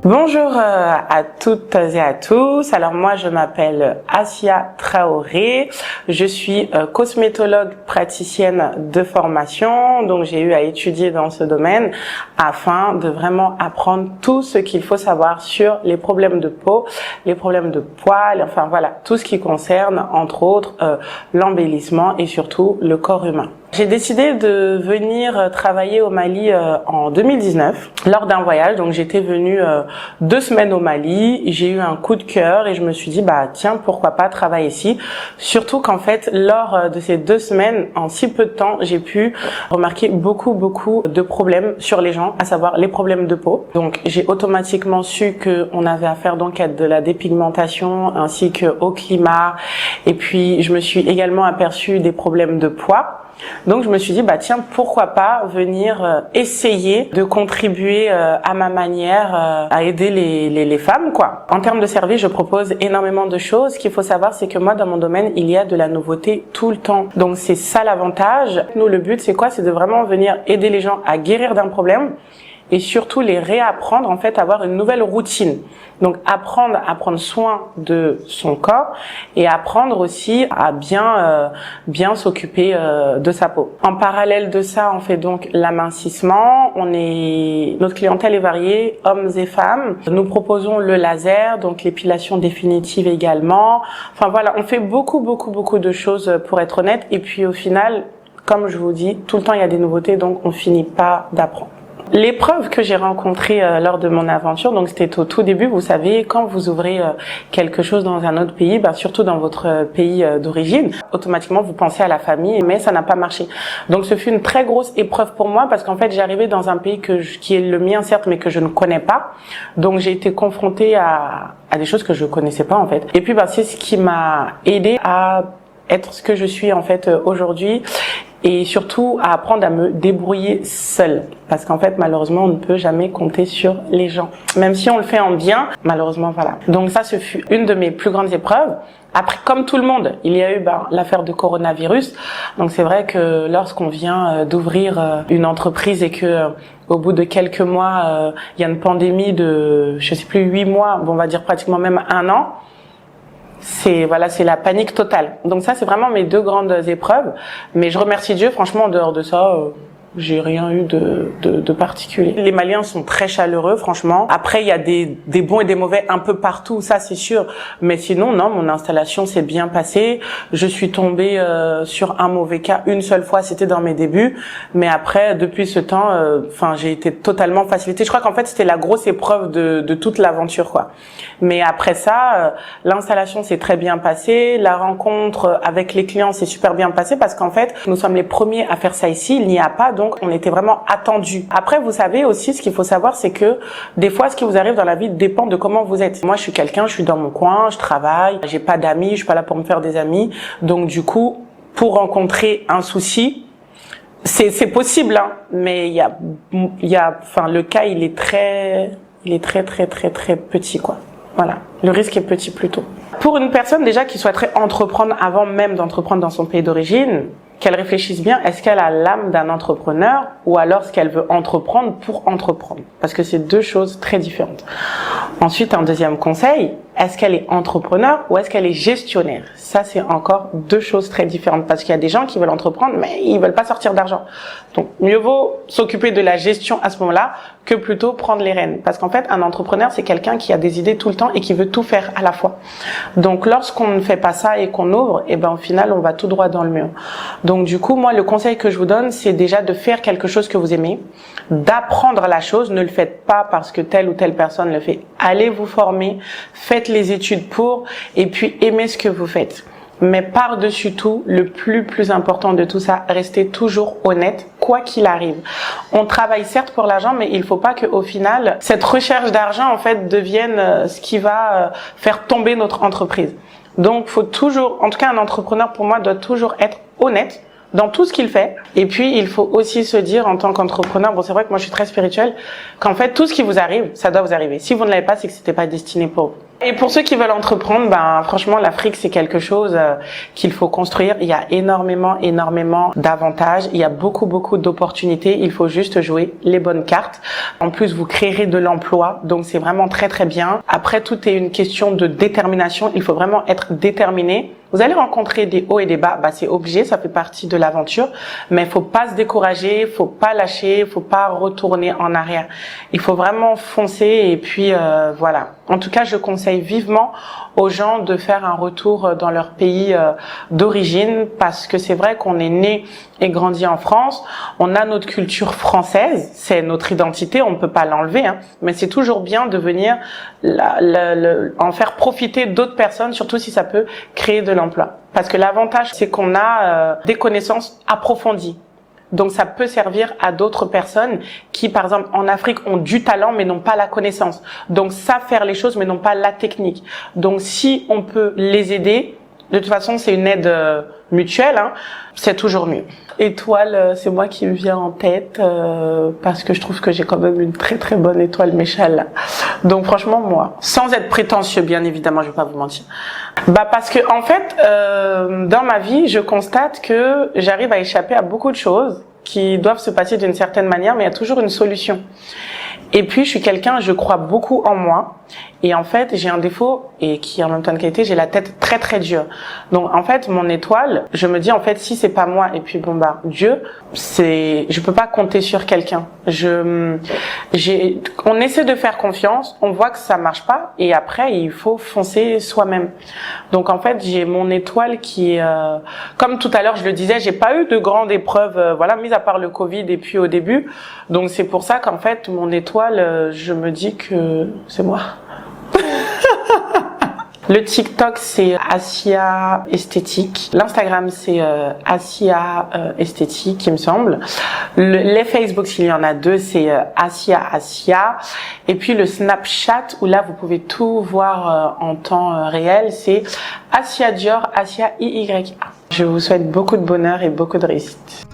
Bonjour à toutes et à tous. Alors moi je m'appelle Assia Traoré, je suis cosmétologue praticienne de formation, donc j'ai eu à étudier dans ce domaine afin de vraiment apprendre tout ce qu'il faut savoir sur les problèmes de peau, les problèmes de poils, enfin voilà, tout ce qui concerne entre autres l'embellissement et surtout le corps humain. J'ai décidé de venir travailler au Mali en 2019 lors d'un voyage. Donc j'étais venue 2 semaines au Mali, j'ai eu un coup de cœur et je me suis dit bah tiens, pourquoi pas travailler ici. Surtout qu'en fait lors de ces 2 semaines, en si peu de temps, j'ai pu remarquer beaucoup de problèmes sur les gens, à savoir les problèmes de peau. Donc j'ai automatiquement su que on avait affaire donc à de la dépigmentation ainsi que au climat, et puis je me suis également aperçue des problèmes de poids. Donc je me suis dit bah tiens, pourquoi pas venir essayer de contribuer à ma manière à aider les femmes quoi. En termes de service, je propose énormément de choses. Ce qu'il faut savoir, c'est que moi dans mon domaine, il y a de la nouveauté tout le temps. Donc c'est ça l'avantage. Nous le but c'est quoi? C'est de vraiment venir aider les gens à guérir d'un problème et surtout les réapprendre en fait à avoir une nouvelle routine. Donc apprendre à prendre soin de son corps et apprendre aussi à bien s'occuper de sa peau. En parallèle de ça, on fait donc l'amincissement. Notre clientèle est variée, hommes et femmes. Nous proposons le laser, donc l'épilation définitive également. Enfin voilà, on fait beaucoup de choses pour être honnête. Et puis au final, comme je vous dis, tout le temps il y a des nouveautés, donc on finit pas d'apprendre. L'épreuve que j'ai rencontrée lors de mon aventure, donc c'était au tout début, vous savez, quand vous ouvrez quelque chose dans un autre pays, surtout dans votre pays d'origine, automatiquement vous pensez à la famille, mais ça n'a pas marché. Donc ce fut une très grosse épreuve pour moi parce qu'en fait j'arrivais dans un pays qui est le mien certes, mais que je ne connais pas. Donc j'ai été confrontée à des choses que je connaissais pas en fait. Et puis c'est ce qui m'a aidée à être ce que je suis en fait aujourd'hui. Et surtout à apprendre à me débrouiller seule. Parce qu'en fait, malheureusement, on ne peut jamais compter sur les gens. Même si on le fait en bien, malheureusement, voilà. Donc ça, ce fut une de mes plus grandes épreuves. Après, comme tout le monde, il y a eu l'affaire de coronavirus. Donc c'est vrai que lorsqu'on vient d'ouvrir une entreprise et que au bout de quelques mois, il y a une pandémie de, je sais plus, 8 mois, on va dire pratiquement même 1 an, c'est la panique totale. Donc ça c'est vraiment mes 2 grandes épreuves, mais je remercie Dieu, franchement en dehors de ça j'ai rien eu de particulier. Les Maliens sont très chaleureux, franchement. Après, il y a des bons et des mauvais un peu partout, ça c'est sûr. Mais sinon, non, mon installation s'est bien passée. Je suis tombée sur un mauvais cas une seule fois, c'était dans mes débuts. Mais après, depuis ce temps, j'ai été totalement facilitée. Je crois qu'en fait, c'était la grosse épreuve de toute l'aventure, quoi. Mais après ça, l'installation s'est très bien passée. La rencontre avec les clients s'est super bien passée parce qu'en fait, nous sommes les premiers à faire ça ici. Il n'y a pas, donc on était vraiment attendus. Après, vous savez aussi, ce qu'il faut savoir, c'est que des fois, ce qui vous arrive dans la vie dépend de comment vous êtes. Moi, je suis quelqu'un, je suis dans mon coin, je travaille, j'ai pas d'amis, je suis pas là pour me faire des amis. Donc du coup, pour rencontrer un souci, c'est possible, hein, mais le cas, il est très petit, quoi. Voilà. Le risque est petit plutôt. Pour une personne déjà qui souhaiterait entreprendre avant même d'entreprendre dans son pays d'origine, qu'elle réfléchisse bien, est-ce qu'elle a l'âme d'un entrepreneur ou alors est-ce qu'elle veut entreprendre pour entreprendre? Parce que c'est 2 choses très différentes. Ensuite, un deuxième conseil, est-ce qu'elle est entrepreneur ou est-ce qu'elle est gestionnaire? Ça, c'est encore 2 choses très différentes parce qu'il y a des gens qui veulent entreprendre mais ils veulent pas sortir d'argent. Donc, mieux vaut s'occuper de la gestion à ce moment-là que plutôt prendre les rênes. Parce qu'en fait, un entrepreneur, c'est quelqu'un qui a des idées tout le temps et qui veut tout faire à la fois. Donc, lorsqu'on ne fait pas ça et qu'on ouvre, au final, on va tout droit dans le mur. Donc, du coup, moi, le conseil que je vous donne, c'est déjà de faire quelque chose que vous aimez, d'apprendre la chose. Ne le faites pas parce que telle ou telle personne le fait. Allez vous former, faites les études pour, et puis aimez ce que vous faites. Mais par-dessus tout, le plus important de tout ça, restez toujours honnête, quoi qu'il arrive. On travaille certes pour l'argent, mais il faut pas qu'au final, cette recherche d'argent, en fait, devienne ce qui va faire tomber notre entreprise. Donc, faut toujours, en tout cas, un entrepreneur, pour moi, doit toujours être honnête dans tout ce qu'il fait. Et puis, il faut aussi se dire, en tant qu'entrepreneur, c'est vrai que moi, je suis très spirituelle, qu'en fait, tout ce qui vous arrive, ça doit vous arriver. Si vous ne l'avez pas, c'est que c'était pas destiné pour vous. Et pour ceux qui veulent entreprendre, franchement, l'Afrique, c'est quelque chose qu'il faut construire. Il y a énormément d'avantages. Il y a beaucoup d'opportunités. Il faut juste jouer les bonnes cartes. En plus, vous créerez de l'emploi. Donc, c'est vraiment très bien. Après, tout est une question de détermination. Il faut vraiment être déterminé. Vous allez rencontrer des hauts et des bas, c'est obligé, ça fait partie de l'aventure, mais il faut pas se décourager, faut pas lâcher, faut pas retourner en arrière. Il faut vraiment foncer et puis voilà. En tout cas, je conseille vivement aux gens de faire un retour dans leur pays d'origine parce que c'est vrai qu'on est né et grandi en France, on a notre culture française, c'est notre identité, on ne peut pas l'enlever, mais c'est toujours bien de venir en faire profiter d'autres personnes, surtout si ça peut créer de l'emploi. Parce que l'avantage, c'est qu'on a des connaissances approfondies. Donc ça peut servir à d'autres personnes qui, par exemple, en Afrique ont du talent mais n'ont pas la connaissance. Donc savent faire les choses mais n'ont pas la technique. Donc si on peut les aider, de toute façon c'est une aide mutuelle, c'est toujours mieux. Étoile, c'est moi qui me viens en tête parce que je trouve que j'ai quand même une très bonne étoile méchale. Donc franchement moi, sans être prétentieux bien évidemment, je vais pas vous mentir. Parce que en fait, dans ma vie, je constate que j'arrive à échapper à beaucoup de choses qui doivent se passer d'une certaine manière, mais il y a toujours une solution. Et puis je suis quelqu'un, je crois beaucoup en moi. Et en fait, j'ai un défaut et qui est en même temps une qualité, j'ai la tête très dure. Donc en fait, mon étoile, je me dis en fait si c'est pas moi et puis Dieu, je peux pas compter sur quelqu'un. On essaie de faire confiance, on voit que ça marche pas et après il faut foncer soi-même. Donc en fait, j'ai mon étoile qui est comme tout à l'heure je le disais, j'ai pas eu de grandes épreuves mis à part le Covid et puis au début. Donc c'est pour ça qu'en fait mon étoile, je me dis que c'est moi. Le TikTok, c'est Assia Esthétique. L'Instagram, c'est Assia Esthétique, il me semble. Les Facebook, s'il y en a deux, c'est Assia. Et puis le Snapchat, où là, vous pouvez tout voir en temps réel, c'est Assia Dior, Assia IYA. Je vous souhaite beaucoup de bonheur et beaucoup de réussite.